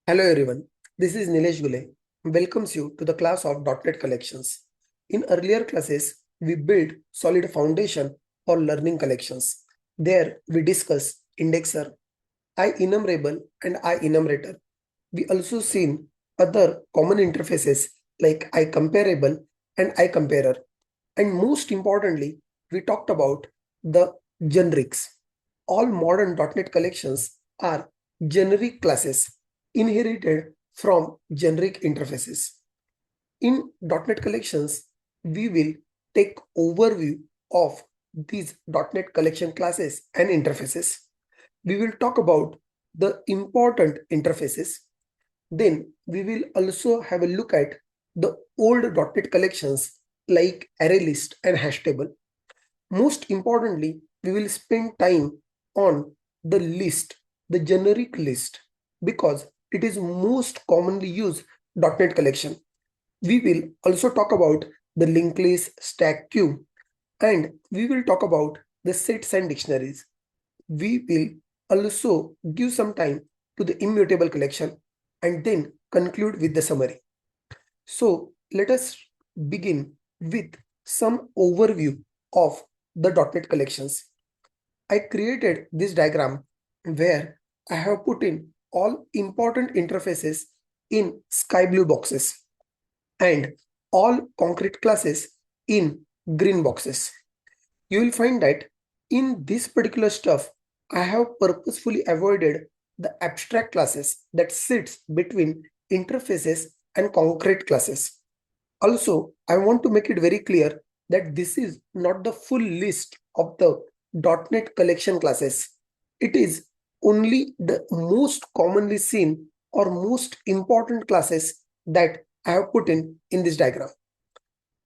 Hello everyone, this is Nilesh Gule. Welcomes you to the class of .NET Collections. In earlier classes, we built solid foundation for learning collections. There we discuss indexer, IEnumerable and IEnumerator. We also seen other common interfaces like IComparable and IComparer. And most importantly, we talked about the generics. All modern .NET collections are generic classes inherited from generic interfaces. In .NET collections, we will take overview of these .NET collection classes and interfaces. We will talk about the important interfaces. Then we will also have a look at the old .NET collections like ArrayList and HashTable. Most importantly, we will spend time on the list, the generic list, because it is most commonly used .NET collection. We will also talk about the linked list, stack queue, and we will talk about the sets and dictionaries. We will also give some time to the immutable collection and then conclude with the summary. So let us begin with some overview of the .NET collections. I created this diagram where I have put in all important interfaces in sky blue boxes and all concrete classes in green boxes. You will find that in this particular stuff, I have purposefully avoided the abstract classes that sits between interfaces and concrete classes. Also, I want to make it very clear that this is not the full list of the .NET collection classes. It is only the most commonly seen or most important classes that I have put in this diagram.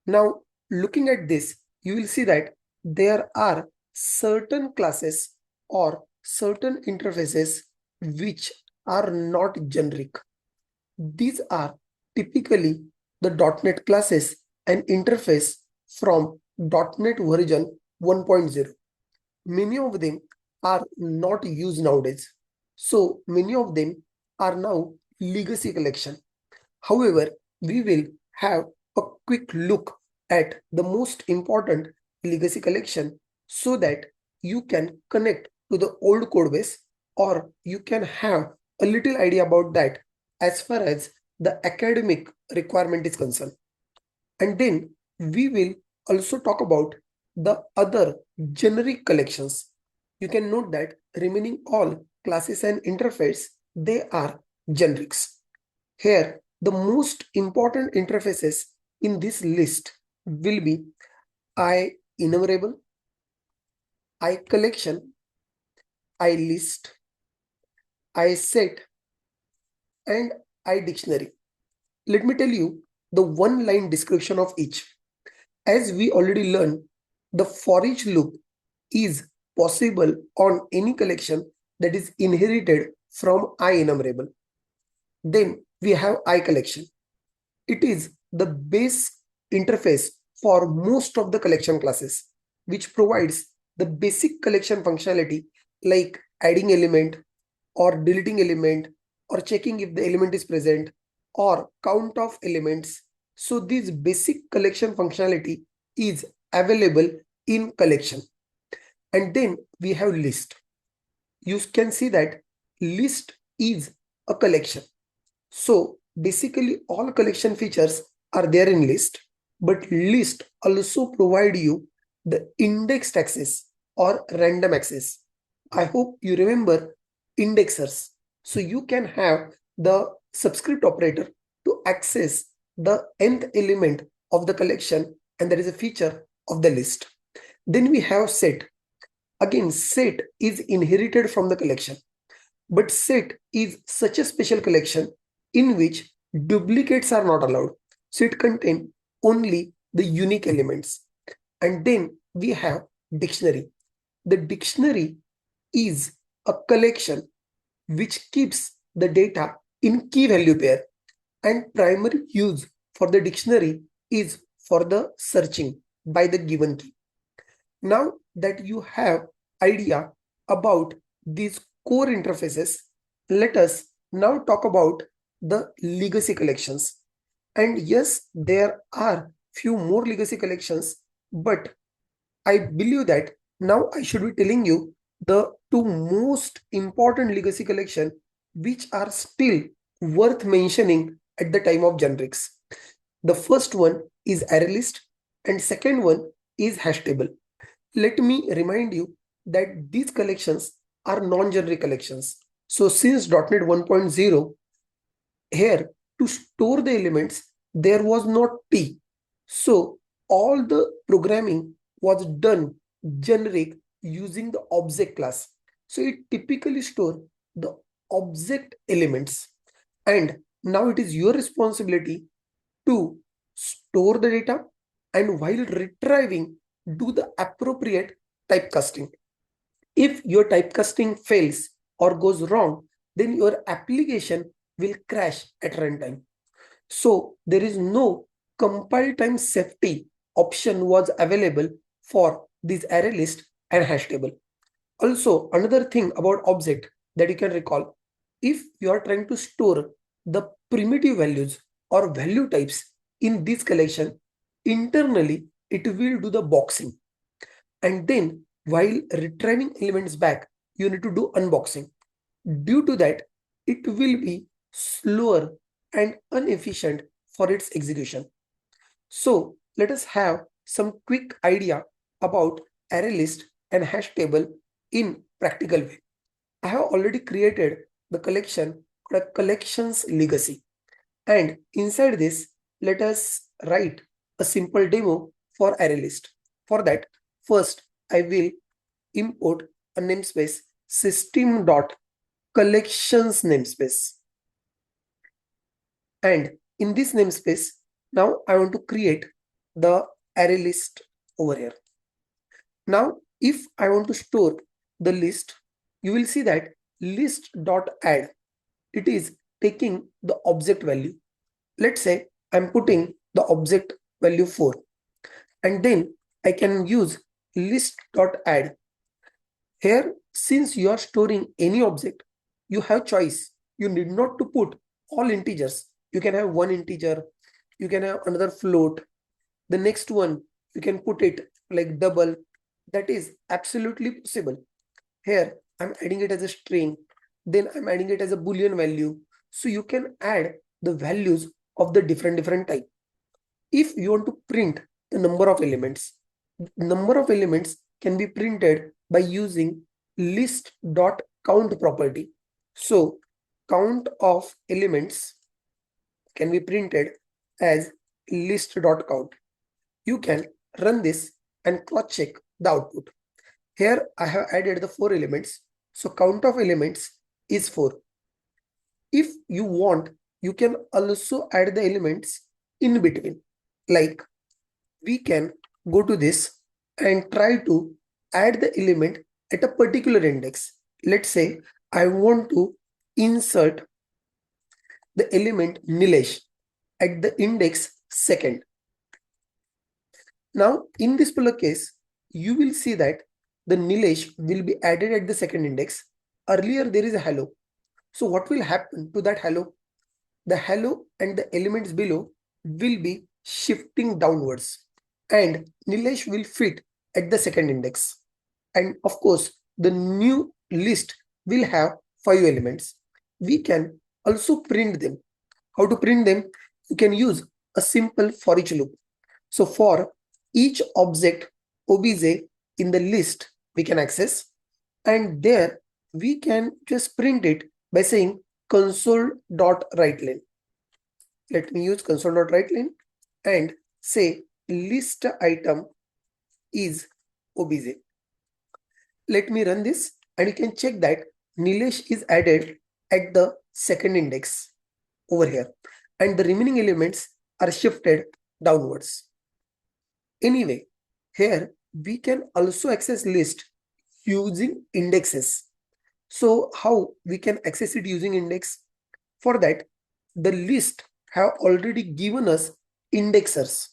Now, looking at this, you will see that there are certain classes or certain interfaces which are not generic. These are typically the .NET classes and interface from .NET version 1.0. Many of them are not used nowadays. So many of them are now legacy collection. However, we will have a quick look at the most important legacy collection so that you can connect to the old code base or you can have a little idea about that as far as the academic requirement is concerned. And then we will also talk about the other generic collections. You can note that remaining all classes and interface, they are generics. Here, the most important interfaces in this list will be IEnumerable, ICollection, IList, ISet, and IDictionary. Let me tell you the one-line description of each. As we already learned, the for each loop is possible on any collection that is inherited from IEnumerable. Then we have ICollection. It is the base interface for most of the collection classes, which provides the basic collection functionality like adding element or deleting element or checking if the element is present or count of elements. So this basic collection functionality is available in collection. And then we have list. You can see that list is a collection. So basically all collection features are there in list, but list also provide you the indexed access or random access. I hope you remember indexers. So you can have the subscript operator to access the nth element of the collection, and that is a feature of the list. Then we have set. Again, set is inherited from the collection, but set is such a special collection in which duplicates are not allowed. So it contains only the unique elements. And then we have dictionary. The dictionary is a collection which keeps the data in key value pair, and primary use for the dictionary is for the searching by the given key. Now that you have idea about these core interfaces, let us now talk about the legacy collections. And yes, there are few more legacy collections, but I believe that now I should be telling you the two most important legacy collection which are still worth mentioning at the time of generics. The first one is ArrayList and second one is Hashtable. Let me remind you that these collections are non-generic collections. So since .NET 1.0, here to store the elements, there was not T. So all the programming was done generic using the object class. So it typically store the object elements. And now it is your responsibility to store the data and while retrieving, do the appropriate typecasting. If your typecasting fails or goes wrong, then your application will crash at runtime. So there is no compile time safety option was available for this array list and hash table. Also, another thing about object that you can recall, if you are trying to store the primitive values or value types in this collection, internally it will do the boxing. And then while retrieving elements back, you need to do unboxing. Due to that, it will be slower and inefficient for its execution. So let us have some quick idea about array list and hash table in practical way. I have already created the collection called a collections legacy. And inside this, let us write a simple demo for array list. For that, first I will import a namespace system.collections namespace. And in this namespace, now I want to create the array list over here. Now, if I want to store the list, you will see that list.add, it is taking the object value. Let's say I'm putting the object value 4, and then I can use list.add. Here, since you are storing any object, you have choice. You need not to put all integers. You can have one integer, you can have another float. The next one, you can put it like double. That is absolutely possible. Here, I'm adding it as a string. Then I'm adding it as a Boolean value. So you can add the values of the different type. If you want to print the number of elements can be printed by using list.count property. So count of elements can be printed as list.count. You can run this and cross check the output. Here I have added the 4 elements. So count of elements is 4. If you want, you can also add the elements in between. Like we can go to this and try to add the element at a particular index. Let's say I want to insert the element Nilesh at the index 2nd. Now in this particular case, you will see that the Nilesh will be added at the 2nd index. Earlier there is a hello. So what will happen to that hello? The hello and the elements below will be shifting downwards, and Nilesh will fit at the 2nd index. And of course, the new list will have 5 elements. We can also print them. How to print them? You can use a simple for each loop. So for each object obj in the list, we can access, and there we can just print it by saying console.writeLine. Let me use console.writeLine and say list item is obj. Let me run this and you can check that Nilesh is added at the 2nd index over here, and the remaining elements are shifted downwards. Anyway, here we can also access list using indexes. So how we can access it using index? For that, the list have already given us indexers.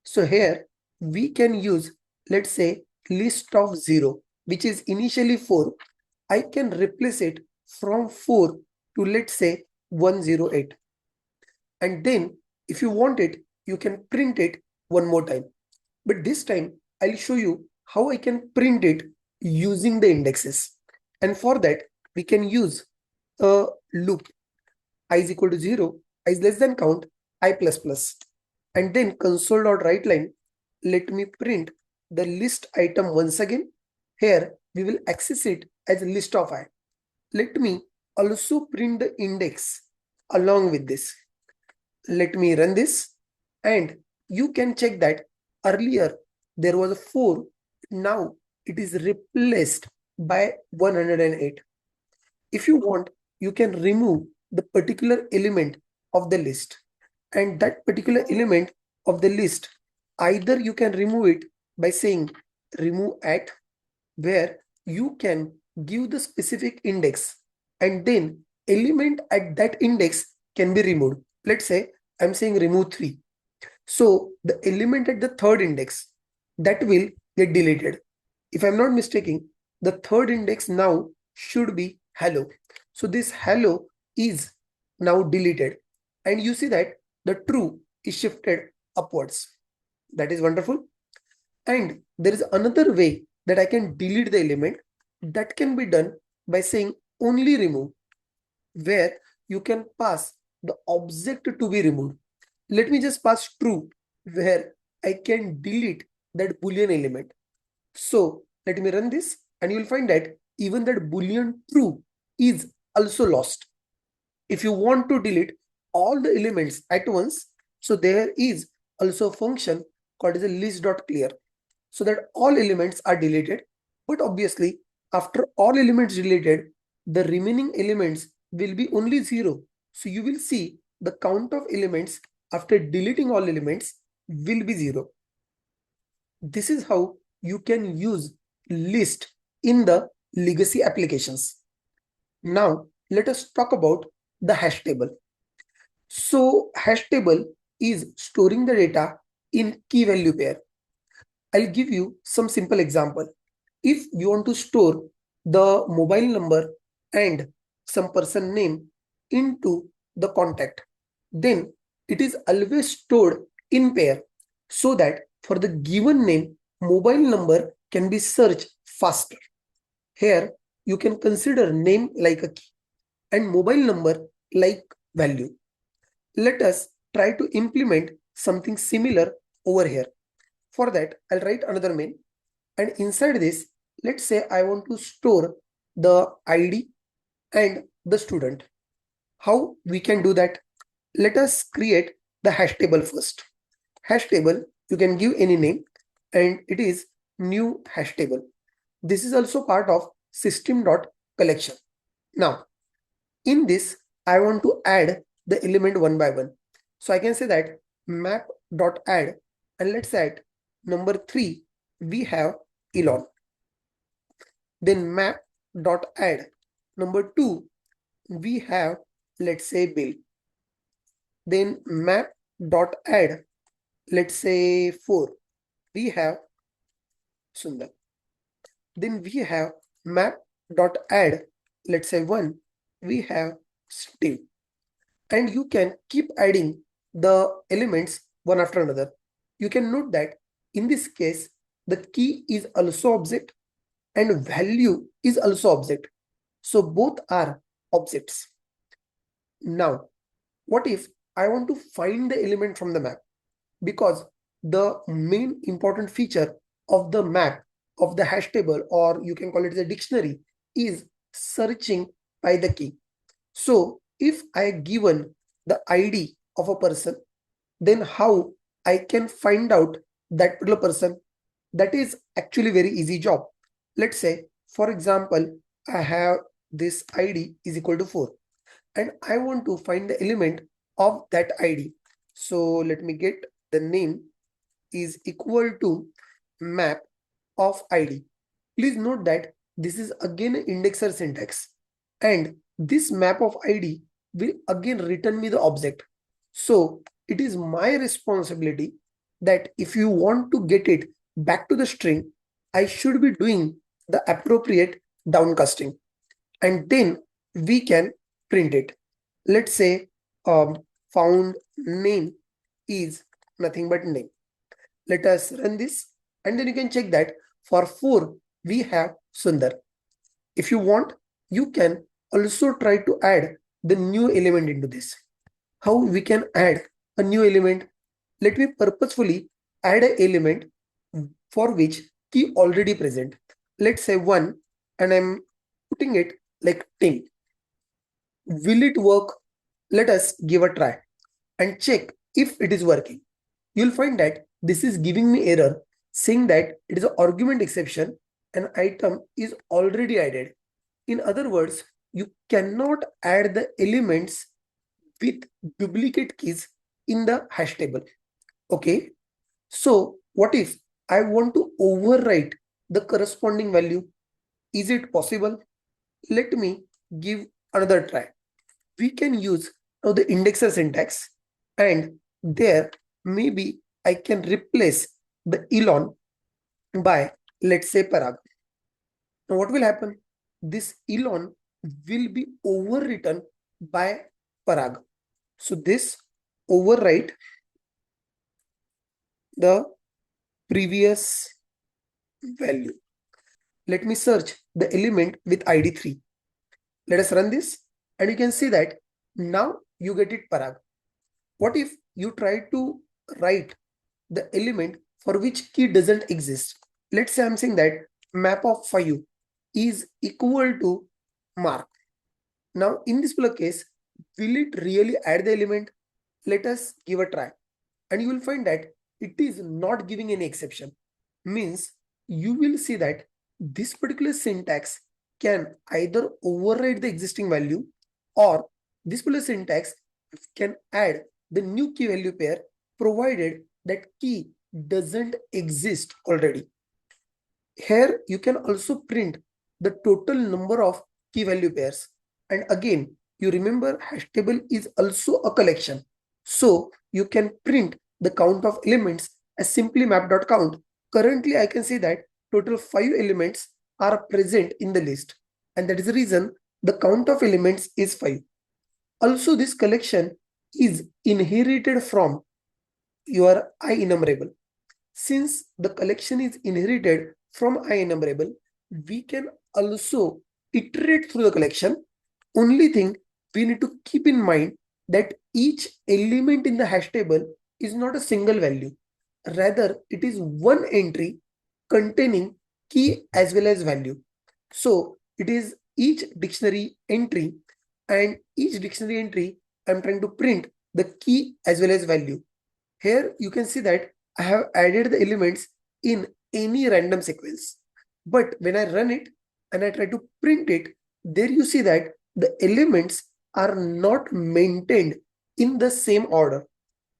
So here we can use, let's say, list of 0, which is initially 4. I can replace it from 4 to, let's say, 108. And then if you want it, you can print it one more time. But this time I'll show you how I can print it using the indexes. And for that, we can use a loop. I is equal to 0, I is less than count, I plus plus. And then console.writeLine, let me print the list item once again. Here we will access it as a list of I. Let me also print the index along with this. Let me run this, and you can check that earlier there was a 4, now it is replaced by 108. If you want, you can remove the particular element of the list, and that particular element of the list, either you can remove it by saying remove at, where you can give the specific index and then element at that index can be removed. Let's say I'm saying remove 3. So the element at the third index, that will get deleted. If I'm not mistaken, the third index now should be hello. So this hello is now deleted. And you see that the true is shifted upwards. That is wonderful. And there is another way that I can delete the element. That can be done by saying only remove, where you can pass the object to be removed. Let me just pass true, where I can delete that boolean element. So let me run this, and you will find that even that boolean true is also lost. If you want to delete all the elements at once, so there is also a function called as a list.clear, so that all elements are deleted. But obviously, after all elements deleted, the remaining elements will be only 0. So you will see the count of elements after deleting all elements will be 0. This is how you can use list in the legacy applications. Now, let us talk about the hash table. So hash table is storing the data in key value pair. I'll give you some simple example. If you want to store the mobile number and some person name into the contact, then it is always stored in pair, so that for the given name, mobile number can be searched faster. Here you can consider name like a key and mobile number like value. Let us try to implement something similar over here. For that, I'll write another main, and inside this, let's say I want to store the ID and the student. How we can do that? Let us create the hash table first. Hash table, you can give any name, and it is new hash table. This is also part of system.collection. Now, in this, I want to add the element one by one. So I can say that map.add, and let's add number 3, we have Elon. Then map.add number 2, we have, let's say, Bill. Then map.add, let's say 4, we have Sundar. Then we have map.add, let's say 1, we have Steve. And you can keep adding the elements one after another. You can note that in this case, the key is also object and value is also object. So both are objects. Now, what if I want to find the element from the map? Because the main important feature of the map, of the hash table, or you can call it the dictionary, is searching by the key. So if I given the ID of a person, then how I can find out that particular person? That is actually very easy job. Let's say, for example, I have this ID is equal to 4, and I want to find the element of that ID. So let me get the name is equal to map of ID. Please note that this is again an indexer syntax, and this map of ID will again return me the object. So it is my responsibility that if you want to get it back to the string, I should be doing the appropriate downcasting, and then we can print it. Let's say found name is nothing but name. Let us run this, and then you can check that for 4 we have Sundar. If you want, you can also try to add the new element into this. How we can add a new element? Let me purposefully add an element for which key already present. Let's say 1, and I'm putting it like Tim. Will it work? Let us give a try and check if it is working. You'll find that this is giving me error saying that it is an argument exception, an item is already added. In other words, you cannot add the elements with duplicate keys in the hash table. Okay, so what if I want to overwrite the corresponding value? Is it possible? Let me give another try. We can use now the indexer syntax, and there maybe I can replace the elon by, let's say, Parag. Now what will happen? This elon will be overwritten by Parag. So this overwrite the previous value. Let me search the element with ID 3. Let us run this, and you can see that now you get it Parag. What if you try to write the element for which key doesn't exist? Let's say I'm saying that map of 5 is equal to mark. Now in this particular case, will it really add the element? Let us give a try, and you will find that it is not giving any exception. Means you will see that this particular syntax can either override the existing value, or this particular syntax can add the new key value pair provided that key doesn't exist already. Here you can also print the total number of key value pairs. And again, you remember Hashtable is also a collection. So you can print the count of elements as simply map.count. Currently, I can see that total 5 elements are present in the list. And that is the reason the count of elements is 5. Also, this collection is inherited from your IEnumerable. Since the collection is inherited from IEnumerable, we can also iterate through the collection. Only thing we need to keep in mind that each element in the hash table is not a single value. Rather, it is one entry containing key as well as value. So it is each dictionary entry, and each dictionary entry I'm trying to print the key as well as value. Here you can see that I have added the elements in any random sequence. But when I run it and I try to print it, there you see that the elements are not maintained in the same order.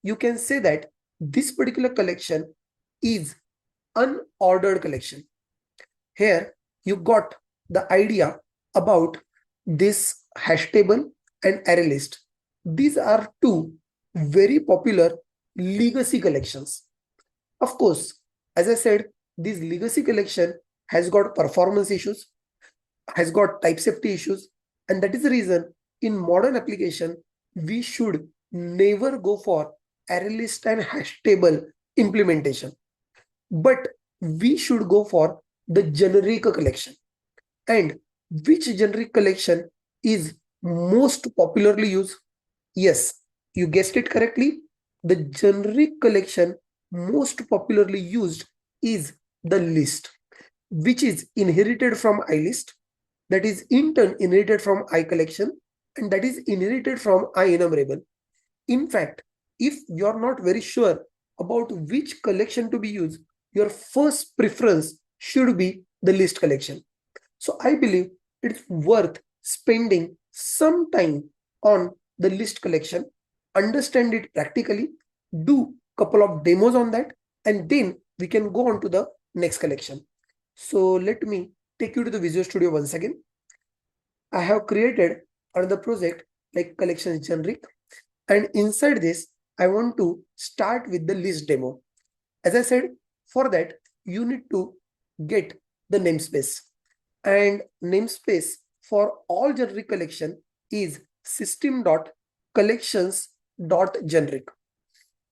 You can say that this particular collection is unordered collection. Here you got the idea about this hash table and ArrayList. These are two very popular legacy collections. Of course, as I said, this legacy collection has got performance issues, has got type safety issues, and that is the reason in modern application we should never go for ArrayList and hash table implementation, but we should go for the generic collection. And which generic collection is most popularly used? Yes, you guessed it correctly. The generic collection most popularly used is the list, which is inherited from IList, that is in turn inherited from ICollection, and that is inherited from IEnumerable. In fact, if you're not very sure about which collection to be used, your first preference should be the list collection. So I believe it's worth spending some time on the list collection, understand it practically, do a couple of demos on that, and then we can go on to the next collection. So let me take you to the Visual Studio once again. I have created another project like collections generic, and inside this, I want to start with the list demo. As I said, for that, you need to get the namespace, and namespace for all generic collection is system.collections dot generic.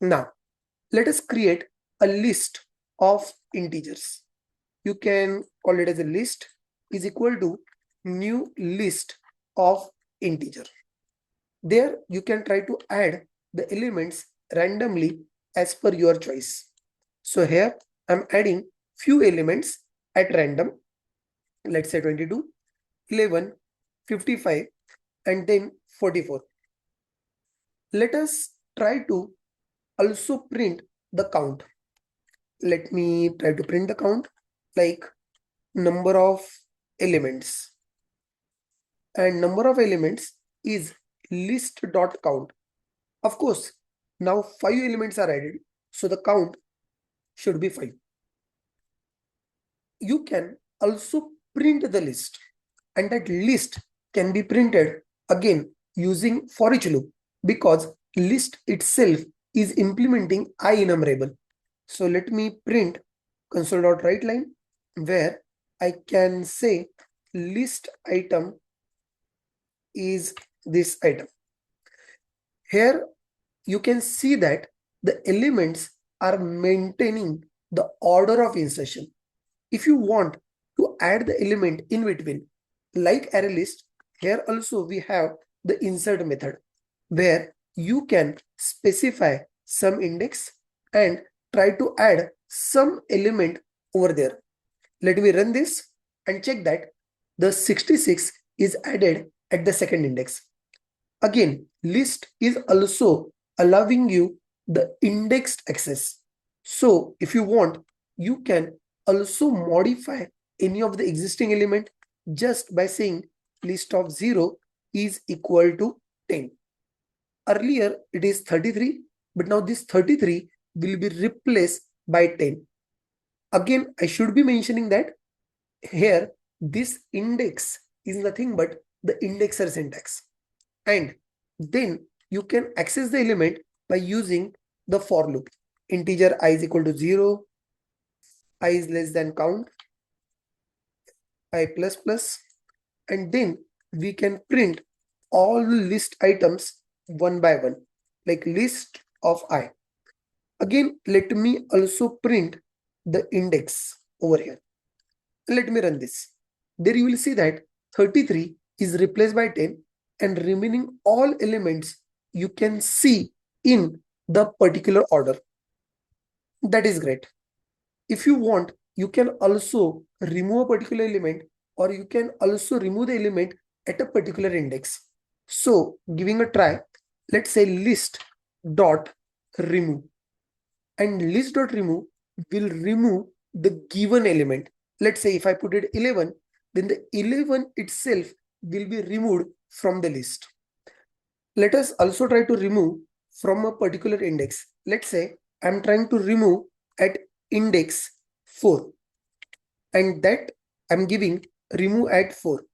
Now, let us create a list of integers. You can call it as a list is equal to new list of integer. There you can try to add the elements randomly as per your choice. So here I'm adding few elements at random. Let's say 22, 11, 55, and then 44. Let us try to also print the count. Let me try to print the count like number of elements, and number of elements is list.count. Of course, now 5 elements are added, so the count should be 5. You can also print the list, and that list can be printed again using for each loop, because list itself is implementing IEnumerable. So let me print console.writeLine, where I can say list item is this item. Here you can see that the elements are maintaining the order of insertion. If you want to add the element in between, like ArrayList, here also we have the insert method, where you can specify some index and try to add some element over there. Let me run this and check that the 66 is added at the second index. Again, list is also allowing you the indexed access. So if you want, you can also modify any of the existing element just by saying list of 0 is equal to 10. Earlier it is 33, but now this 33 will be replaced by 10. Again, I should be mentioning that here this index is nothing but the indexer syntax. And then you can access the element by using the for loop. Integer I is equal to 0, I is less than count, I plus plus, and then we can print all the list items one by one, like list of I. Again, let me also print the index over here. Let me run this. There you will see that 33 is replaced by 10, and remaining all elements you can see in the particular order. That is great. If you want, you can also remove a particular element, or you can also remove the element at a particular index. So giving a try, let's say list dot remove, and list dot remove will remove the given element. Let's say if I put it 11, then the 11 itself will be removed from the list. Let us also try to remove from a particular index. Let's say I'm trying to remove at index 4, and that I'm giving remove at 4.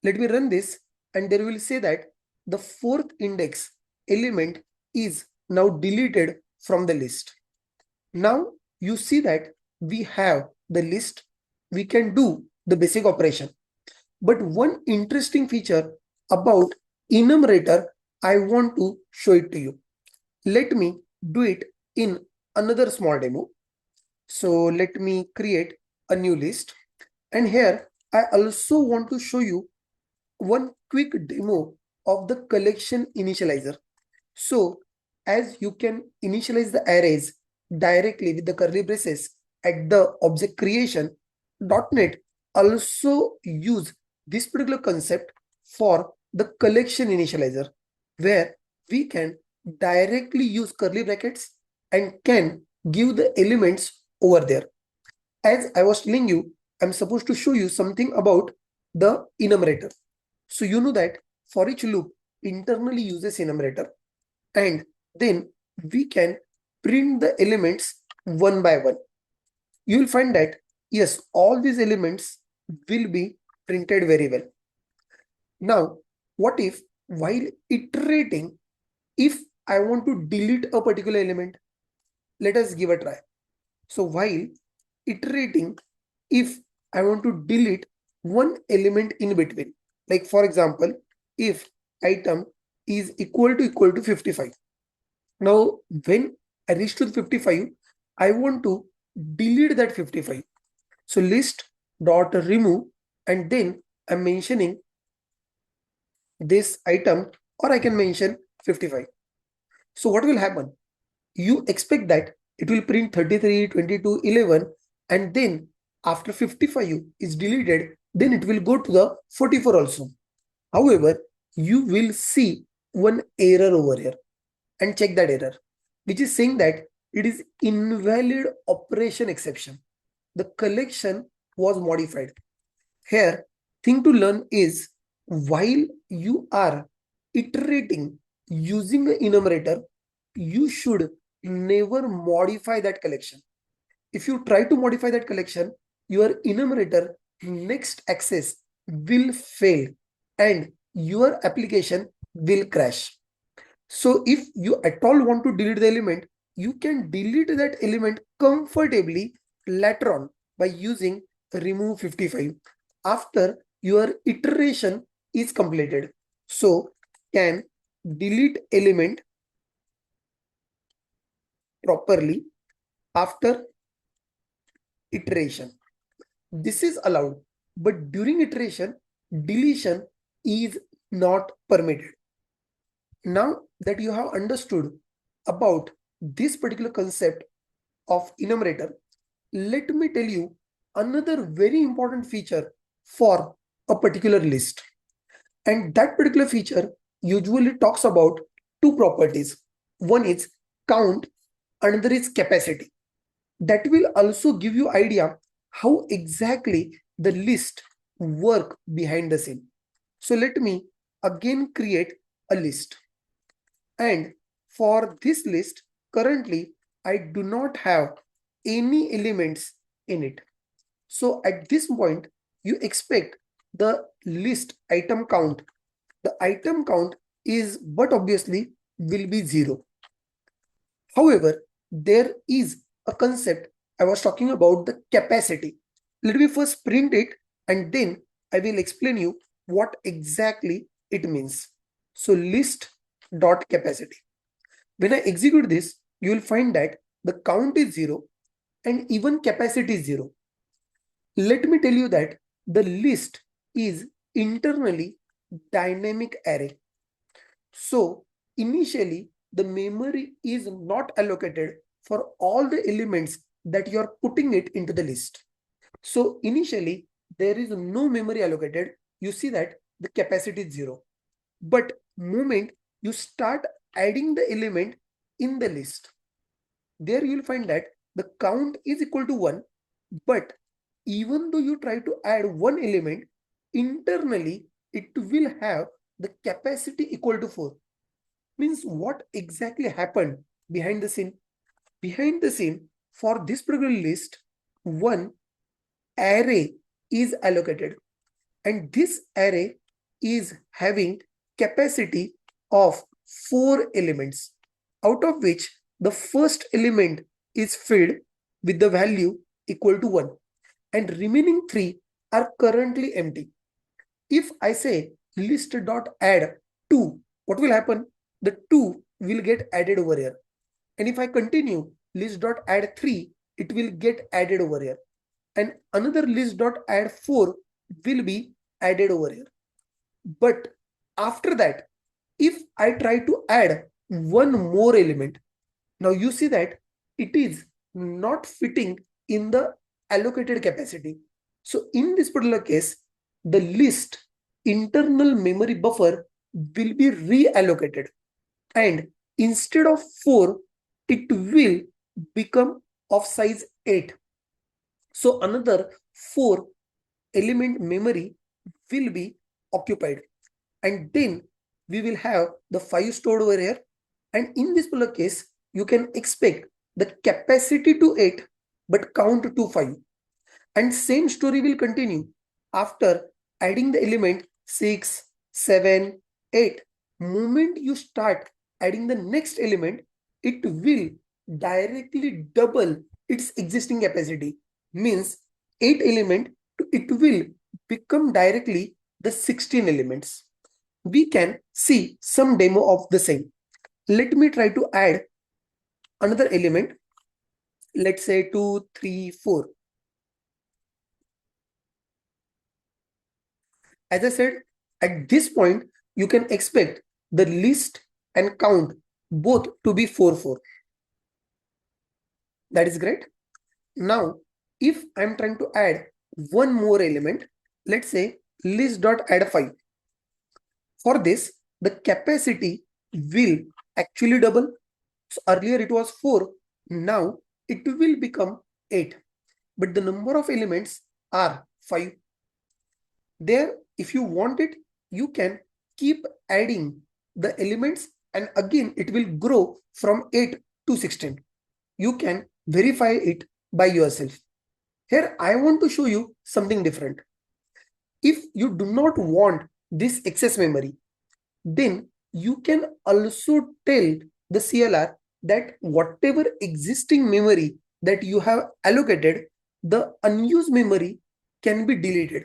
Let me run this, and there will say that the 4th index element is now deleted from the list. Now you see that we have the list, we can do the basic operation. But one interesting feature about enumerator, I want to show it to you. Let me do it in another small demo. So let me create a new list, and here I also want to show you one quick demo of the collection initializer. So as you can initialize the arrays directly with the curly braces at the object creation, .NET also use this particular concept for the collection initializer, where we can directly use curly brackets and can give the elements over there. As I was telling you, I'm supposed to show you something about the enumerator. So you know that for each loop internally uses enumerator, and then we can print the elements one by one. You will find that yes, all these elements will be printed very well. Now, what if while iterating, if I want to delete a particular element? Let us give a try. So while iterating, if I want to delete one element in between, like for example, if item is equal to 55, Now, when I reach to the 55, I want to delete that 55. So list dot remove, and then I'm mentioning this item, or I can mention 55. So what will happen? You expect that it will print 33, 22, 11, and then after 55 is deleted, then it will go to the 44 also. However, you will see one error over here, and check that error, which is saying that it is invalid operation exception. The collection was modified. Here, thing to learn is while you are iterating using the enumerator, you should never modify that collection. If you try to modify that collection, your enumerator next access will fail and your application will crash. So if you at all want to delete the element, you can delete that element comfortably later on by using remove 55 after your iteration is completed. So can delete element properly after iteration. This is allowed, but during iteration, deletion is not permitted. Now that you have understood about this particular concept of enumerator, let me tell you another very important feature for a particular list. And that particular feature usually talks about two properties. One is count, another is capacity. That will also give you idea how exactly the list work behind the scene. So let me again create a list. And for this list, currently, I do not have any elements in it. So at this point, you expect the list item count. The item count is, but obviously will be 0. However, there is a concept I was talking about, the capacity. Let me first print it and then I will explain you what exactly it means. So list dot capacity. When I execute this, you will find that the count is 0 and even capacity is 0. Let me tell you that the list is internally dynamic array. So initially the memory is not allocated for all the elements that you are putting it into the list. So initially there is no memory allocated. You see that the capacity is 0. But moment you start adding the element in the list, there you will find that the count is equal to 1, but even though you try to add one element, internally it will have the capacity equal to 4. Means what exactly happened behind the scene? Behind the scene, for this particular list, one array is allocated, and this array is having capacity of 4 elements, out of which the first element is filled with the value equal to 1, and remaining 3 are currently empty. If I say list.add 2, what will happen? The 2 will get added over here. And if I continue list.add 3, it will get added over here. And another list.add 4 will be added over here. But after that, if I try to add one more element, now you see that it is not fitting in the allocated capacity. So in this particular case, the list internal memory buffer will be reallocated, and instead of 4, it will become of size 8. So another 4 element memory will be occupied, and then we will have the 5 stored over here. And in this particular case, you can expect the capacity to 8 but count to 5. And same story will continue after adding the element 6, 7, 8. Moment you start adding the next element, it will directly double its existing capacity. Means 8 element, it will become directly the 16 elements. We can see some demo of the same. Let me try to add another element. Let's say 2, 3, 4. As I said, at this point, you can expect the list and count both to be 4, 4. That is great. Now, if I'm trying to add one more element, let's say list.add 5. For this, the capacity will actually double. So earlier it was 4, now it will become 8. But the number of elements are 5. There, if you want it, you can keep adding the elements and again it will grow from 8 to 16. You can verify it by yourself. Here I want to show you something different. If you do not want this excess memory, then you can also tell the CLR that whatever existing memory that you have allocated, the unused memory can be deleted.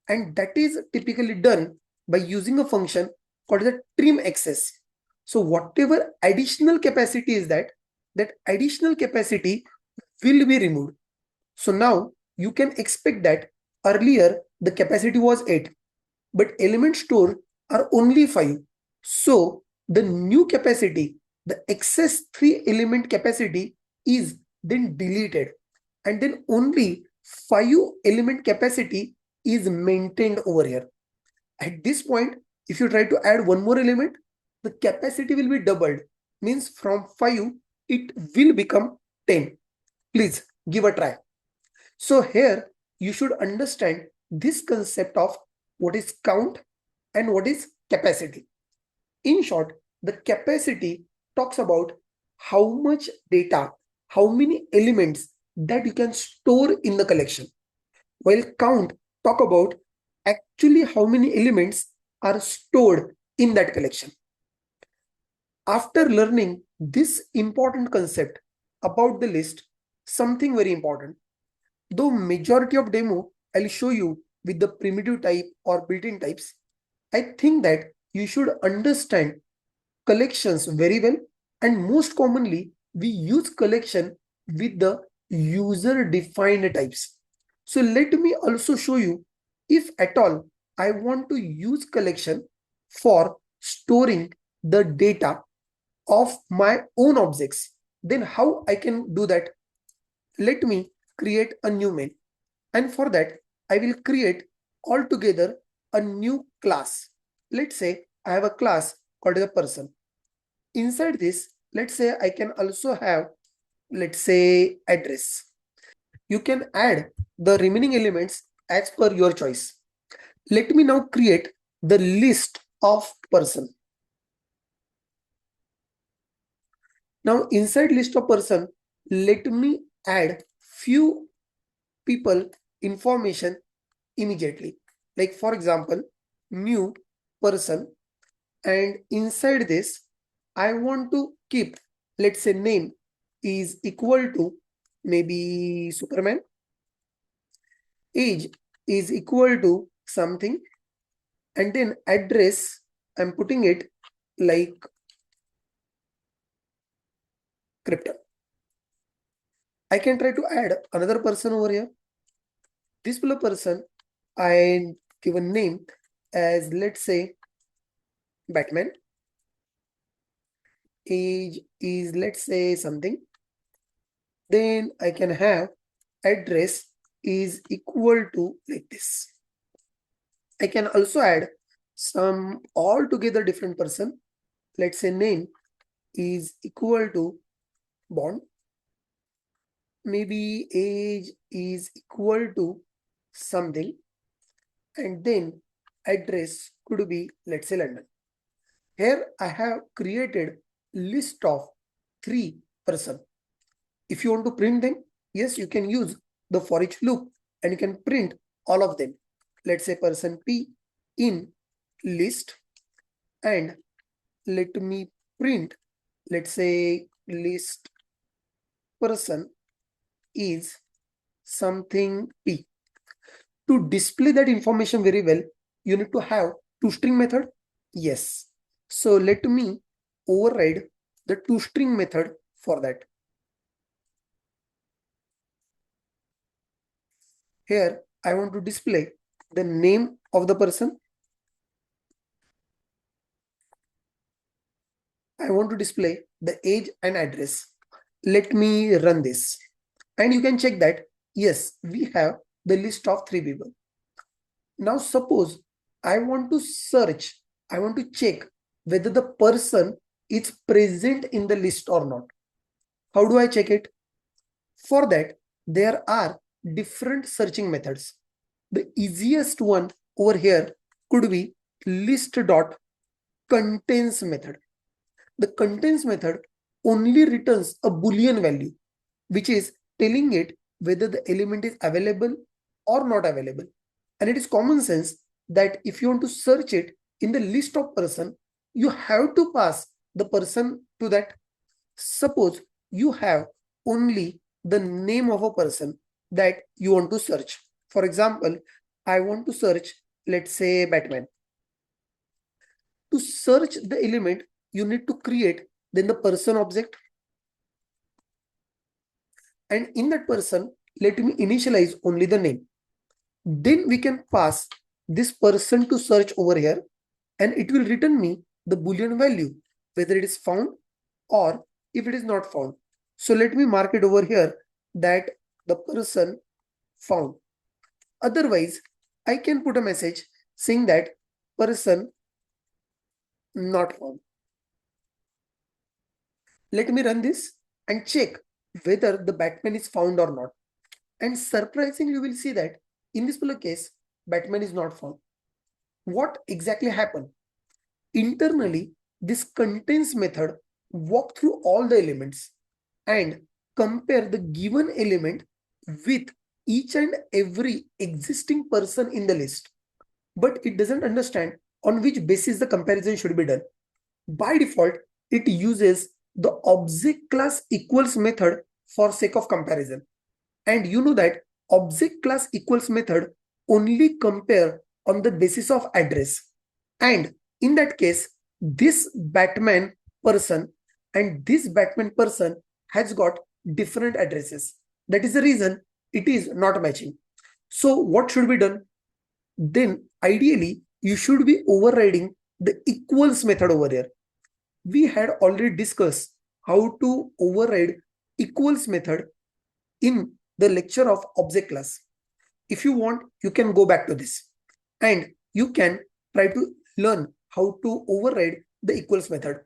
And that is typically done by using a function called the trim excess. So whatever additional capacity is that additional capacity will be removed. So now you can expect that earlier the capacity was 8, but element store are only 5. So the new capacity, the excess 3 element capacity is then deleted, and then only 5 element capacity is maintained over here. At this point, if you try to add one more element, the capacity will be doubled. Means from 5, it will become 10. Please give a try. So here you should understand this concept of what is count and what is capacity. In short, the capacity talks about how much data, how many elements that you can store in the collection, while count talk about actually how many elements are stored in that collection. After learning this important concept about the list, something very important. Though majority of demo I'll show you with the primitive type or built-in types, I think that you should understand collections very well, and most commonly we use collection with the user defined types. So let me also show you, if at all I want to use collection for storing the data of my own objects, then how I can do that. Let me create a new main, and for that I will create altogether a new class. Let's say I have a class called a person. Inside this, let's say I can also have, let's say, address. You can add the remaining elements as per your choice. Let me now create the list of person. Now inside list of person, let me add few people information immediately. Like for example, new person, and inside this I want to keep, let's say, name is equal to maybe Superman, age is equal to something, and then address I'm putting it like crypto. I can try to add another person over here. This person I give a name as, let's say, Batman. Age is, let's say, something. Then I can have address is equal to like this. I can also add some altogether different person. Let's say name is equal to Bond. Maybe age is equal to something, and then address could be, let's say, London. Here I have created list of 3 person. If you want to print them, yes, you can use the for each loop and you can print all of them. Let's say person P in list, and let me print, let's say, list person is something P. To display that information very well, you need to have toString method. Yes. So let me override the toString method for that. Here, I want to display the name of the person. I want to display the age and address. Let me run this. And you can check that, yes, we have the list of 3 people. Now, suppose I want to search, I want to check whether the person is present in the list or not. How do I check it? For that, there are different searching methods. The easiest one over here could be list.contains method. The contains method only returns a Boolean value, which is telling it whether the element is available or not available. And it is common sense that if you want to search it in the list of person, you have to pass the person to that. Suppose you have only the name of a person that you want to search. For example, I want to search, let's say, Batman. To search the element, you need to create then the person object. And in that person, let me initialize only the name. Then we can pass this person to search over here, and it will return me the Boolean value, whether it is found or if it is not found. So let me mark it over here that the person found. Otherwise, I can put a message saying that person not found. Let me run this and check whether the Batman is found or not. And surprisingly, you will see that in this particular case, Batman is not found. What exactly happened? Internally, this contains method walk through all the elements and compare the given element with each and every existing person in the list. But it doesn't understand on which basis the comparison should be done. By default, it uses the object class equals method for sake of comparison. And you know that object class equals method only compare on the basis of address. And in that case, this Batman person and this Batman person has got different addresses. That is the reason it is not matching. So what should be done? Then ideally, you should be overriding the equals method over here. We had already discussed how to override equals method in the lecture of object class. If you want, you can go back to this and you can try to learn how to override the equals method.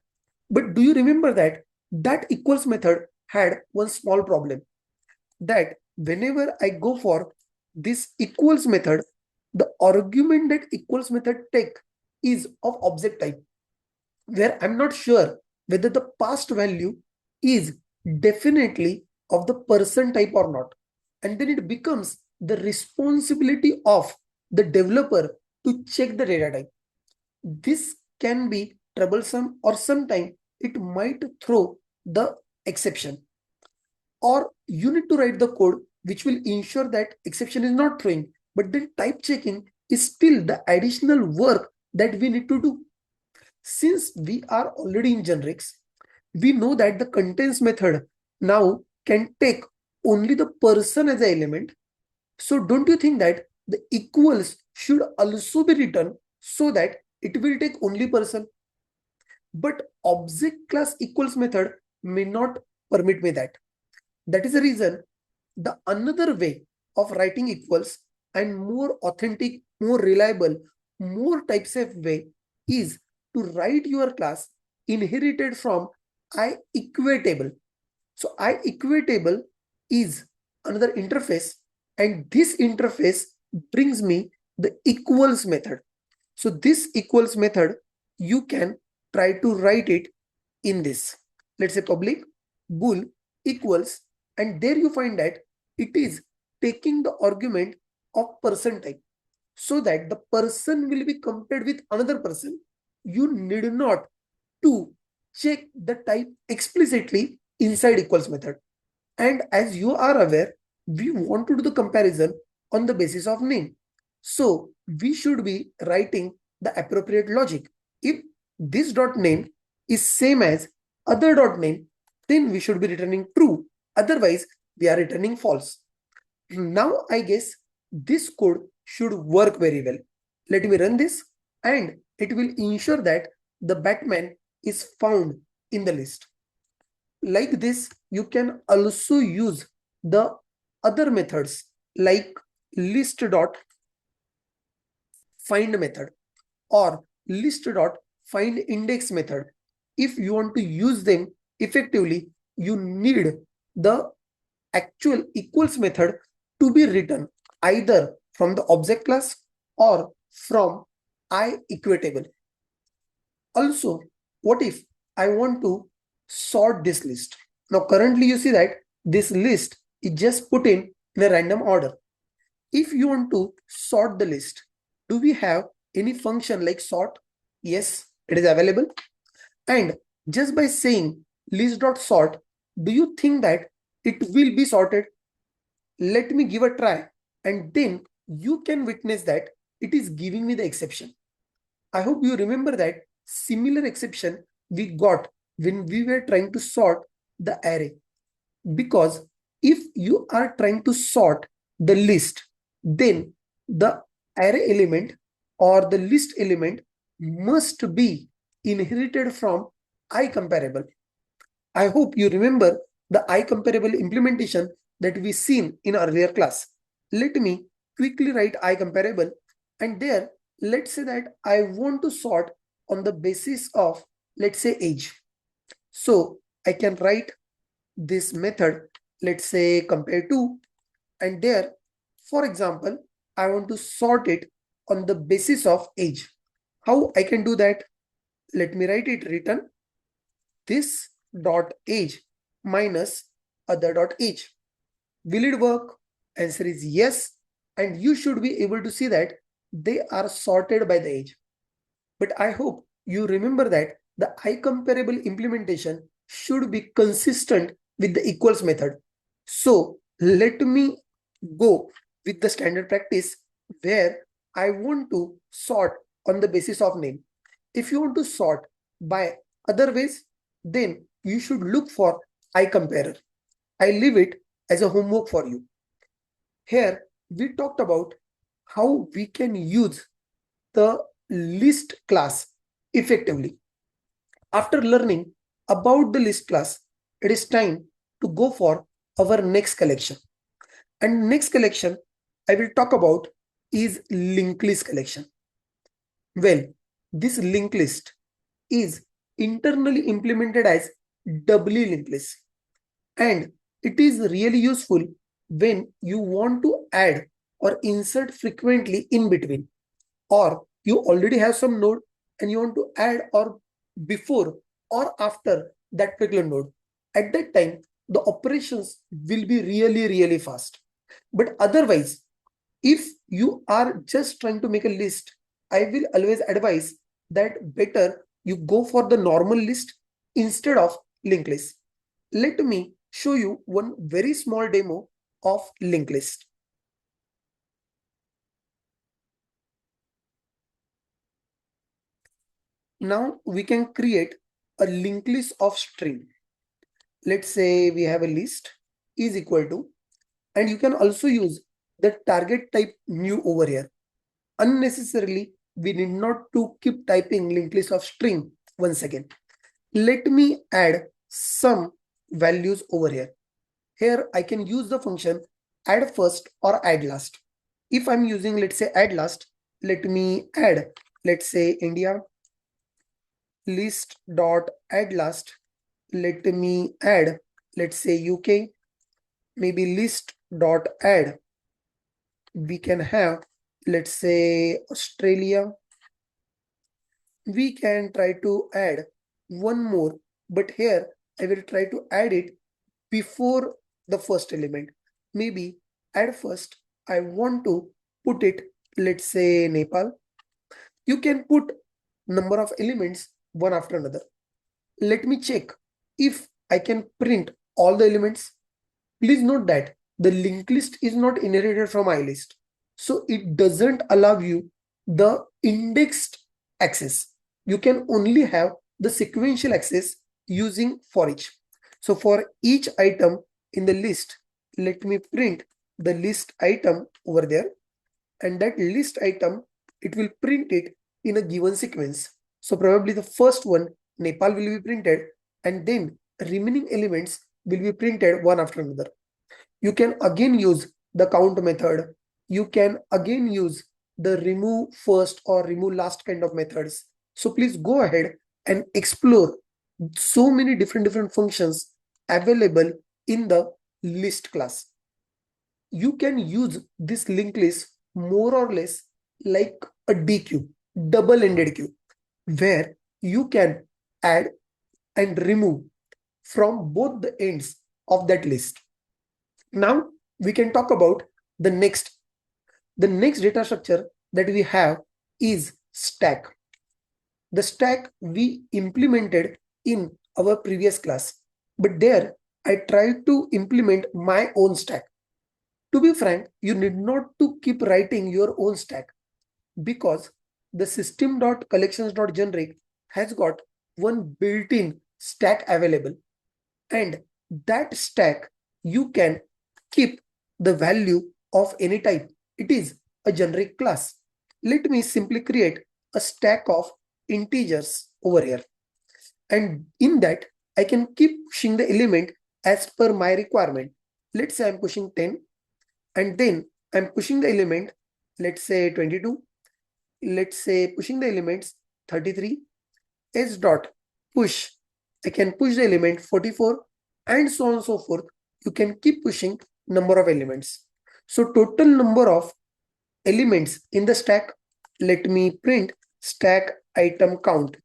But do you remember that that equals method had one small problem, that whenever I go for this equals method, the argument that equals method take is of object type, where I'm not sure whether the past value is definitely of the person type or not. And then it becomes the responsibility of the developer to check the data type. This can be troublesome, or sometimes it might throw the exception. Or you need to write the code which will ensure that exception is not throwing, but then type checking is still the additional work that we need to do. Since we are already in generics, we know that the contains method now can take only the person as an element. So don't you think that the equals should also be written so that it will take only person? But object class equals method may not permit me that. That is the reason the another way of writing equals and more authentic, more reliable, more type safe way is to write your class inherited from IEquatable. So IEquatable is another interface, and this interface brings me the equals method. So this equals method, you can try to write it in this. Let's say public bool equals, and there you find that it is taking the argument of person type, so that the person will be compared with another person. You need not to check the type explicitly inside equals method. And as you are aware, we want to do the comparison on the basis of name. So we should be writing the appropriate logic. If this dot name is same as other dot name, then we should be returning true. Otherwise, we are returning false. Now I guess this code should work very well. Let me run this and it will ensure that the Batman is found in the list. Like this, you can also use the other methods like list dot find method or list dot find index method. If you want to use them effectively, you need the actual equals method to be written either from the object class or from IEquitable. Also, what if I want to sort this list? Now, currently you see that this list is just put in a random order. If you want to sort the list, do we have any function like sort? Yes, it is available. And just by saying list.sort, do you think that it will be sorted? Let me give a try and then you can witness that it is giving me the exception. I hope you remember that similar exception we got when we were trying to sort the array. Because if you are trying to sort the list, then the array element or the list element must be inherited from IComparable. I hope you remember the IComparable implementation that we seen in earlier class. Let me quickly write IComparable and there let's say that I want to sort on the basis of, let's say, age. So I can write this method, let's say compare to, and there, for example, I want to sort it on the basis of age. How I can do that? Let me write it return this dot age minus other dot age. Will it work? Answer is yes. And you should be able to see that they are sorted by the age. But I hope you remember that the IComparable implementation should be consistent with the equals method. So let me go with the standard practice where I want to sort on the basis of name. If you want to sort by other ways, then you should look for IComparer. I leave it as a homework for you. Here we talked about how we can use the list class effectively. After learning about the list class, it is time to go for our next collection. And next collection I will talk about is linked list collection. Well, this linked list is internally implemented as doubly linked list. And it is really useful when you want to add or insert frequently in between, or you already have some node and you want to add or before or after that particular node. At that time, the operations will be really fast. But otherwise, if you are just trying to make a list, I will always advise that better you go for the normal list instead of linked list. Let me show you one very small demo of linked list. Now we can create a linked list of string. Let's say we have a list is equal to, and you can also use the target type new over here. Unnecessarily, we need not to keep typing linked list of string once again. Let me add some values over here. Here I can use the function add first or add last. If I'm using, let's say, add last, let me add, let's say, India list dot add last. Let me add, let's say, UK, maybe list dot add. We can have, let's say, Australia. We can try to add one more, but here I will try to add it before the first element. Maybe add first, I want to put it, let's say, Nepal. You can put number of elements one after another. Let me check if I can print all the elements. Please note that the linked list is not inherited from IList. So it doesn't allow you the indexed access. You can only have the sequential access using for each. So for each item in the list, let me print the list item over there, and that list item, it will print it in a given sequence. So probably the first one, Nepal, will be printed, and then remaining elements will be printed one after another. You can again use the count method. You can again use the remove first or remove last kind of methods. So please go ahead and explore so many different functions available in the list class. You can use this linked list more or less like a D queue, double-ended queue, where you can add and remove from both the ends of that list. Now we can talk about the next. The next data structure that we have is stack. The stack we implemented in our previous class, but there I tried to implement my own stack. To be frank, you need not to keep writing your own stack, because the system.collections.generic has got one built-in stack available, and that stack you can keep the value of any type. It is a generic class. Let me simply create a stack of integers over here, and in that I can keep pushing the element as per my requirement. Let's say I'm pushing 10, and then I'm pushing the element, let's say 22, let's say pushing the elements 33, s dot push, I can push the element 44, and so on and so forth. You can keep pushing number of elements. So total number of elements in the stack, let me print stack item count.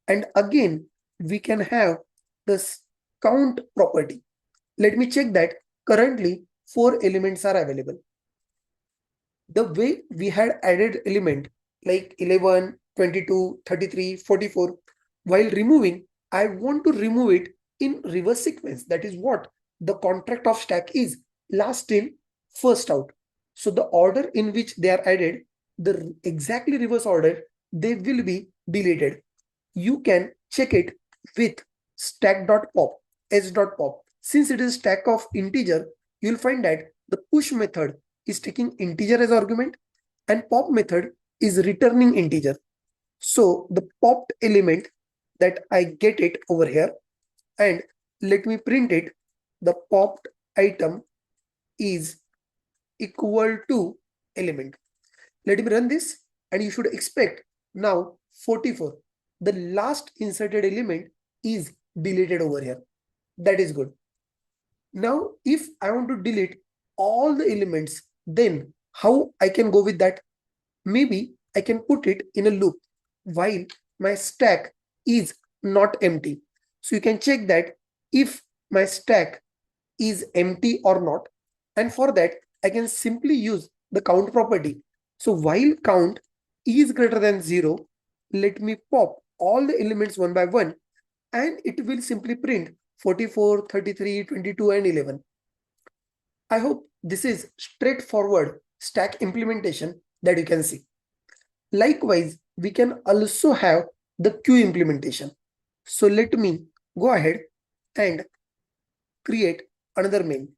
And again, we can have this count property. Let me check that currently 4 elements are available. The way we had added element like 11, 22, 33, 44, while removing, I want to remove it in reverse sequence. That is what the contract of stack is, last in, first out. So the order in which they are added, the exactly reverse order, they will be deleted. You can check it with stack.pop, s.pop. Since it is stack of integer, you'll find that the push method is taking integer as argument, and pop method is returning integer. So the popped element that I get it over here, and let me print it. The popped item is equal to element. Let me run this, and you should expect now 44. The last inserted element is deleted over here. That is good. Now, if I want to delete all the elements, then how I can go with that? Maybe I can put it in a loop while my stack is not empty. So you can check that if my stack is empty or not. And for that, I can simply use the count property. So while count is greater than 0, let me pop all the elements one by one, and it will simply print 44, 33, 22, and 11. I hope this is straightforward stack implementation that you can see. Likewise, we can also have the queue implementation. So let me go ahead and create another main.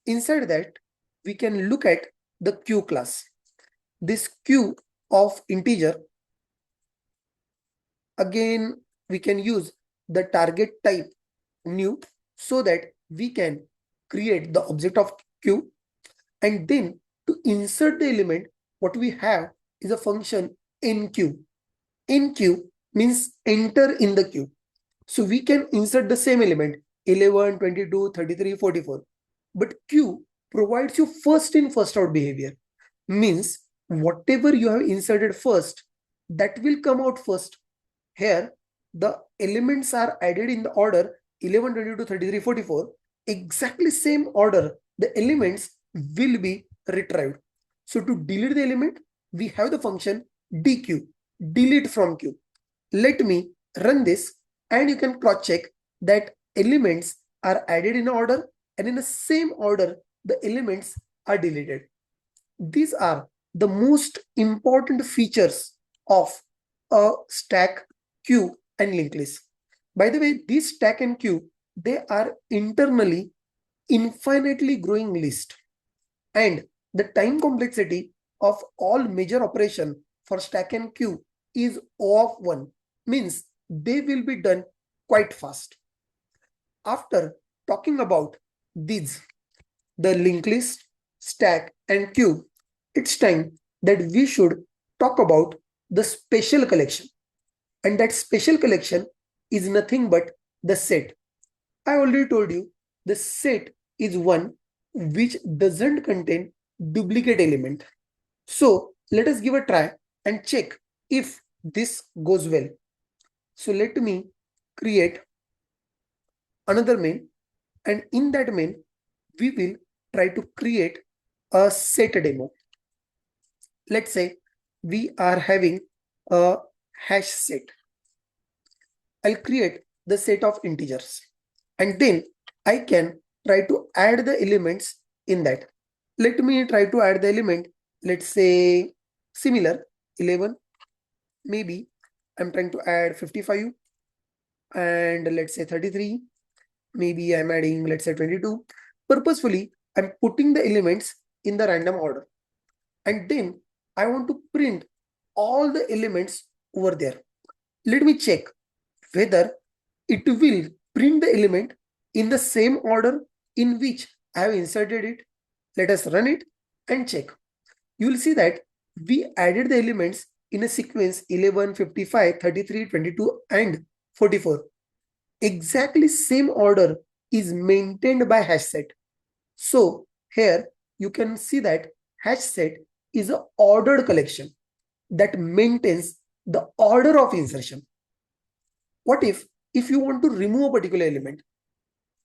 Inside that, we can look at the queue class. This queue of integer, again, we can use the target type new, so that we can create the object of queue, and then to insert the element, what we have is a function enqueue. Enqueue means enter in the queue. So we can insert the same element 11, 22, 33, 44. But queue provides you first in first out behavior. Means whatever you have inserted first, that will come out first. Here, the elements are added in the order 11, 22, 33, 44. Exactly same order, the elements will be retrieved. So to delete the element, we have the function dequeue, delete from queue. Let me run this, and you can cross check that elements are added in order, and in the same order the elements are deleted. These are the most important features of a stack, queue, and linked list. By the way, this stack and queue, they are internally infinitely growing list, and the time complexity of all major operation for stack and queue is O of 1, means they will be done quite fast. After talking about these, the linked list, stack and queue, it's time that we should talk about the special collection. And that special collection is nothing but the set. I already told you the set is one which doesn't contain duplicate element. So let us give a try and check if this goes well. So let me create another main, and in that main we will try to create a set demo. Let's say we are having a hash set. I'll create the set of integers, and then I can try to add the elements in that. Let me try to add the element, let's say similar 11, maybe I'm trying to add 55, and let's say 33, maybe I'm adding, let's say 22. Purposefully, I'm putting the elements in the random order, and then I want to print all the elements over there. Let me check whether it will print the element in the same order in which I have inserted it. Let us run it and check. You will see that we added the elements in a sequence 11, 55, 33, 22, and 44. Exactly same order is maintained by HashSet. So here you can see that HashSet is an ordered collection that maintains the order of insertion. What if you want to remove a particular element?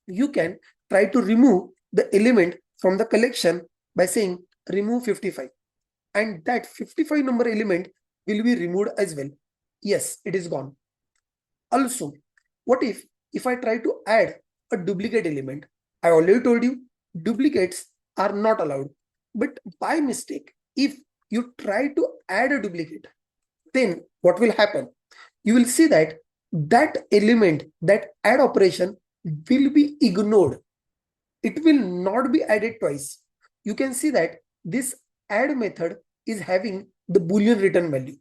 You can try to remove the element from the collection by saying remove 55, and that 55 number element will be removed as well. Yes, it is gone. Also, what if I try to add a duplicate element? I already told you duplicates are not allowed, but by mistake, if you try to add a duplicate, then what will happen? You will see that that element, that add operation will be ignored. It will not be added twice. You can see that this add method is having the Boolean return value,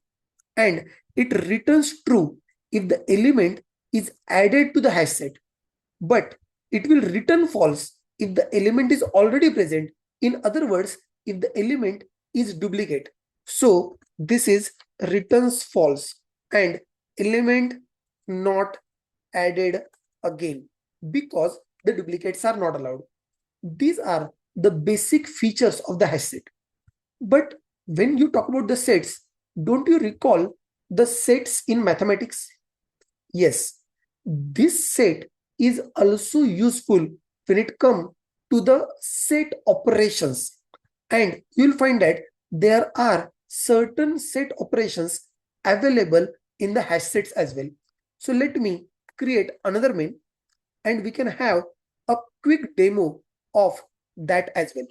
and it returns true if the element is added to the hash set, but it will return false if the element is already present. In other words, if the element is duplicate. So this is returns false and element not added again, because the duplicates are not allowed. These are the basic features of the hash set. But when you talk about the sets, don't you recall the sets in mathematics? Yes, this set is also useful when it comes to the set operations. And you'll find that there are certain set operations available in the hash sets as well. So let me create another main, and we can have a quick demo of that as well.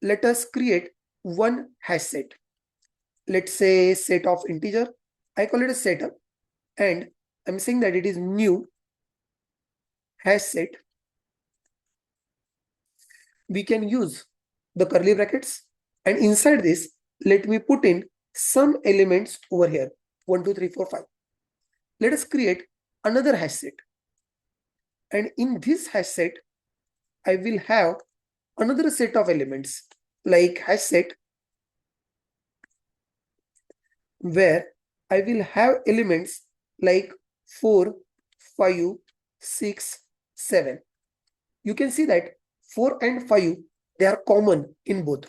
Let us create one hash set. Let's say set of integer. I call it a setup, and I'm saying that it is new hash set. We can use the curly brackets, and inside this, let me put in some elements over here 1, 2, 3, 4, 5. Let us create another hash set, and in this hash set, I will have another set of elements like hash set, where I will have elements like 4, 5, 6, 7. You can see that 4 and 5, they are common in both.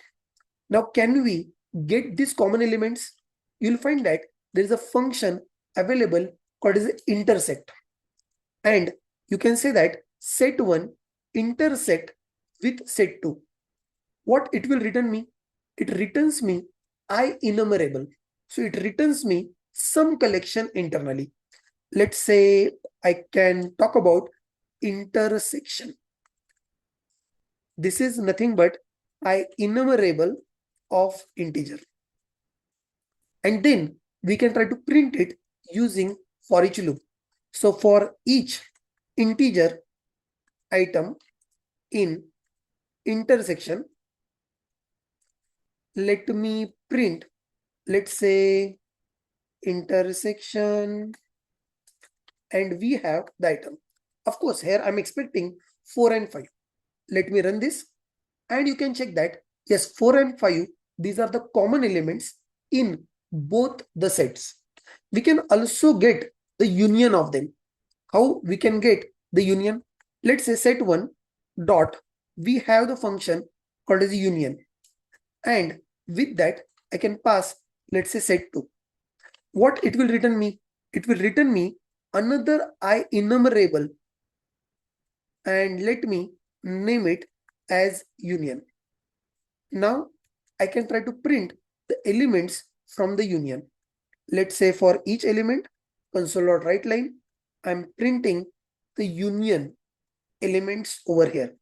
Now, can we get these common elements? You'll find that there is a function available called as intersect. And you can say that set1 intersect with set2. What it will return me? It returns me IEnumerable. So it returns me some collection internally. Let's say I can talk about intersection. This is nothing but IEnumerable of integer. And then we can try to print it using for each loop. So for each integer item in intersection, let me print, let's say intersection, and we have the item. Of course, here I'm expecting 4 and 5. Let me run this and you can check that yes, 4 and 5, these are the common elements in both the sets. We can also get the union of them. How we can get the union? Let's say set 1 dot, we have the function called as a union, and with that I can pass, let's say set 2. What it will return me? It will return me another IEnumerable, and let me name it as union. Now I can try to print the elements from the union. Let's say for each element, console.write line, I'm printing the union elements over here.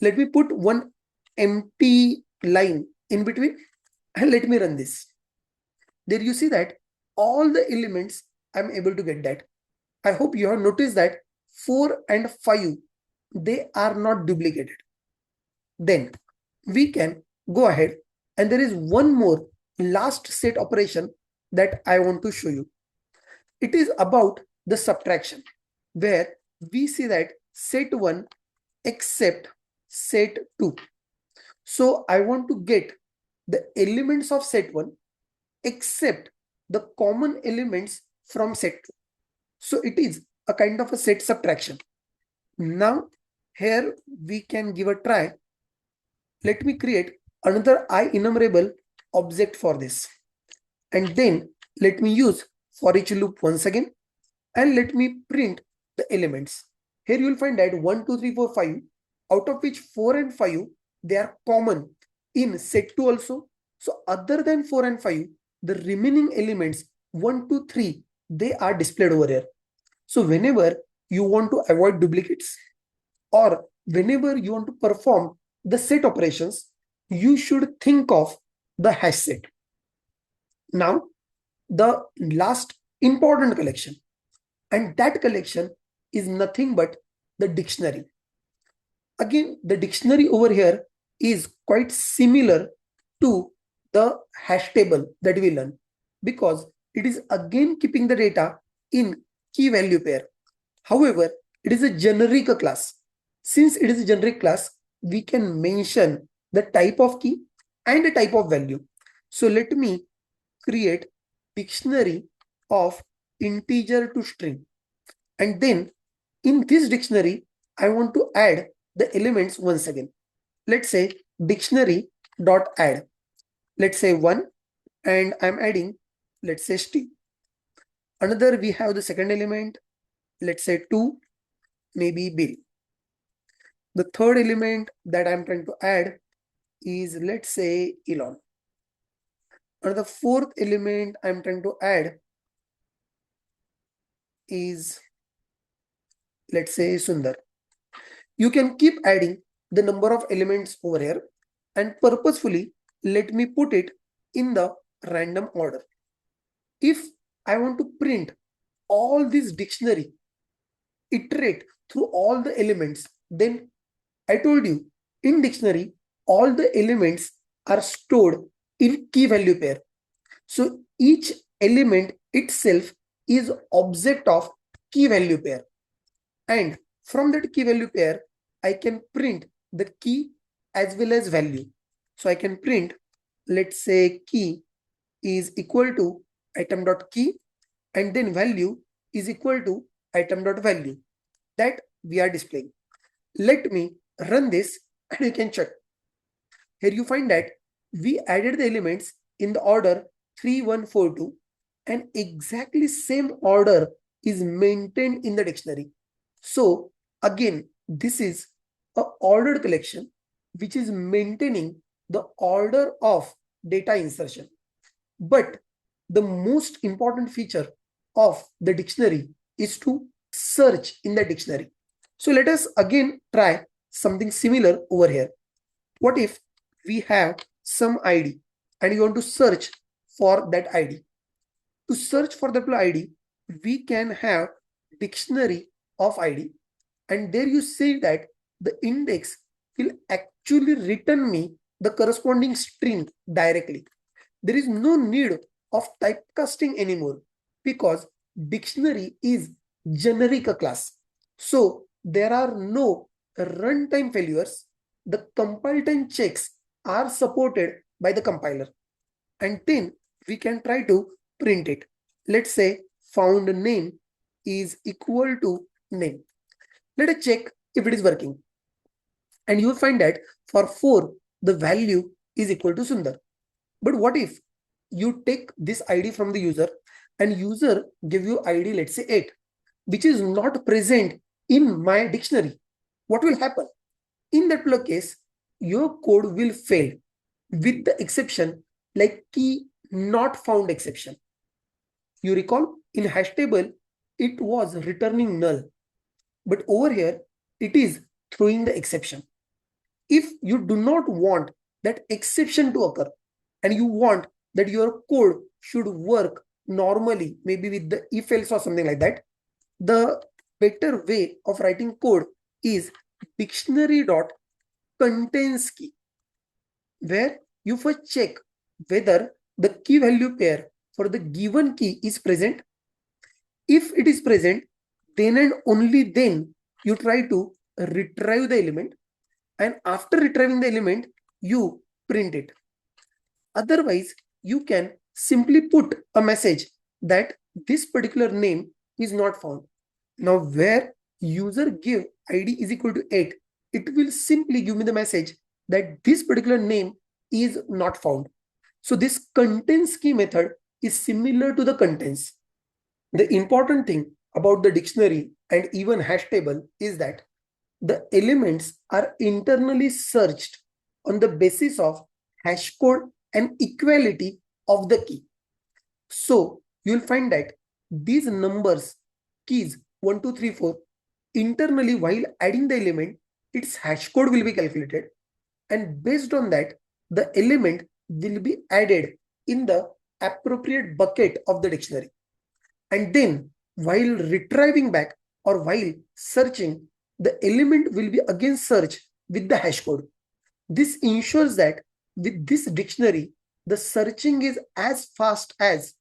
Let me put one empty line in between and let me run this. There you see that all the elements I'm able to get that. I hope you have noticed that 4 and 5, they are not duplicated. Then we can go ahead, and there is one more last set operation that I want to show you. It is about the subtraction, where we see that set 1 except set 2. So I want to get the elements of set 1 except the common elements from set 2. So it is a kind of a set subtraction. Now here we can give a try. Let me create another IEnumerable object for this. And then let me use for each loop once again. And let me print the elements. Here you will find that 1, 2, 3, 4, 5, out of which 4 and 5, they are common in set 2 also. So other than 4 and 5, the remaining elements 1, 2, 3, they are displayed over here. So whenever you want to avoid duplicates, or whenever you want to perform the set operations, you should think of the hash set. Now, the last important collection, and that collection is nothing but the dictionary. Again, the dictionary over here is quite similar to the hash table that we learn, because it is again keeping the data in key value pair. However, it is a generic class. Since it is a generic class, we can mention the type of key and the type of value. So let me create dictionary of integer to string. And then in this dictionary, I want to add the elements once again. Let's say dictionary dot add. Let's say 1, and I'm adding, let's say string. Another, we have the second element, let's say 2, maybe bill. The third element that I'm trying to add is, let's say Elon. Another fourth element I'm trying to add is, let's say Sundar. You can keep adding the number of elements over here, and purposefully let me put it in the random order. If I want to print all this dictionary, iterate through all the elements, then I told you in dictionary, all the elements are stored in key value pair. So each element itself is object of key value pair. And from that key value pair, I can print the key as well as value. So I can print, let's say key is equal to item.key, and then value is equal to item.value that we are displaying. Let me run this and you can check. Here you find that we added the elements in the order 3, 1, 4, 2, and exactly same order is maintained in the dictionary. So again, this is a ordered collection which is maintaining the order of data insertion. But the most important feature of the dictionary is to search in the dictionary. So let us again try something similar over here. What if we have some ID and you want to search for that ID? To search for that ID, we can have dictionary of ID, and there you say that the index will actually return me the corresponding string directly. There is no need of typecasting anymore because dictionary is generic a class. So there are no runtime failures. The compile time checks are supported by the compiler. And then we can try to print it. Let's say found name is equal to name. Let us check if it is working. And you will find that for 4, the value is equal to Sundar. But what if you take this ID from the user and user give you ID, let's say 8, which is not present in my dictionary? What will happen? In that case, your code will fail with the exception like key not found exception. You recall in Hashtable, it was returning null, but over here, it is throwing the exception. If you do not want that exception to occur and you want that your code should work normally, maybe with the if else or something like that, the better way of writing code is dictionary.contains key, where you first check whether the key value pair for the given key is present. If it is present, then and only then you try to retrieve the element, and after retrieving the element, you print it. Otherwise, you can simply put a message that this particular name is not found. Now, where user give ID is equal to 8, it will simply give me the message that this particular name is not found. So this contains key method is similar to the contains. The important thing about the dictionary and even hash table is that the elements are internally searched on the basis of hash code and equality of the key. So you'll find that these numbers, keys 1, 2, 3, 4, internally while adding the element, its hash code will be calculated, and based on that, the element will be added in the appropriate bucket of the dictionary. And then while retrieving back or while searching, the element will be again searched with the hash code. This ensures that with this dictionary, the searching is as fast as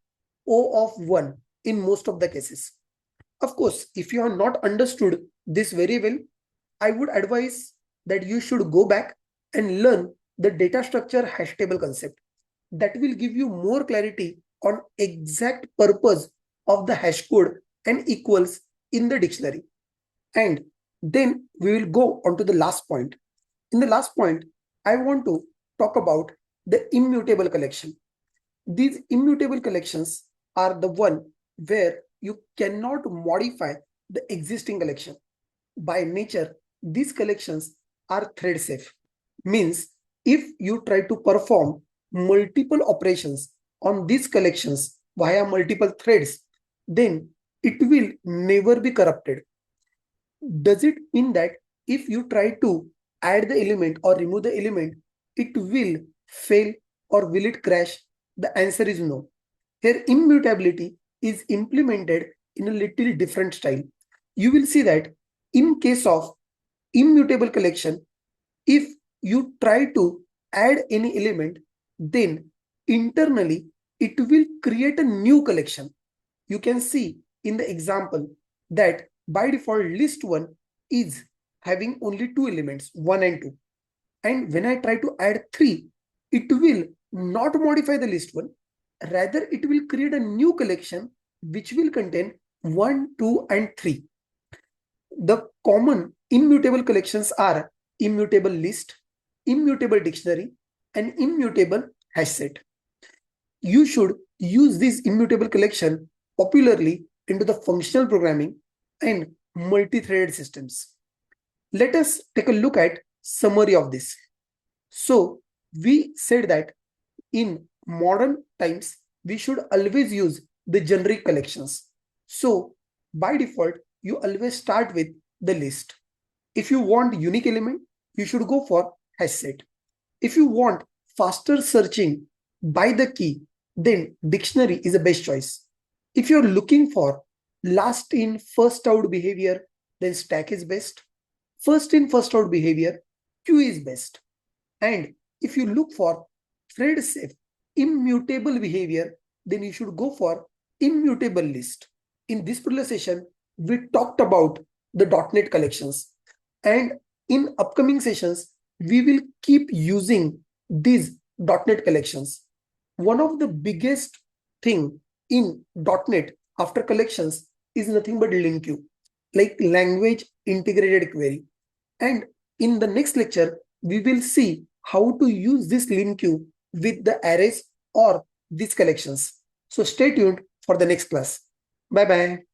O of 1 in most of the cases. Of course, if you have not understood this very well, I would advise that you should go back and learn the data structure hash table concept. That will give you more clarity on exact purpose of the hash code and equals in the dictionary. And then we will go on to the last point. In the last point, I want to talk about the immutable collection. These immutable collections are the one where you cannot modify the existing collection. By nature, these collections are thread safe. Means if you try to perform multiple operations on these collections via multiple threads, then it will never be corrupted. Does it mean that if you try to add the element or remove the element, it will fail or will it crash? The answer is no. Here, immutability is implemented in a little different style. You will see that in case of immutable collection, if you try to add any element, then internally it will create a new collection. You can see in the example that by default list 1 is having only 2 elements, 1 and 2. And when I try to add 3, it will not modify the list 1. Rather, it will create a new collection which will contain 1, 2, and 3. The common immutable collections are immutable list, immutable dictionary, and immutable hash set. You should use this immutable collection popularly into the functional programming and multi-threaded systems. Let us take a look at summary of this. So we said that in modern times, we should always use the generic collections. So by default, you always start with the list. If you want unique element, you should go for hash set. If you want faster searching by the key, then dictionary is the best choice. If you're looking for last in, first out behavior, then stack is best. First in, first out behavior, queue is best. And if you look for thread safe, immutable behavior, then you should go for immutable list. In this particular session, we talked about the .NET collections. And in upcoming sessions, we will keep using these .NET collections. One of the biggest thing in .NET after collections is nothing but link queue, like language integrated query. And in the next lecture, we will see how to use this link queue with the arrays or these collections. So stay tuned for the next class. Bye bye.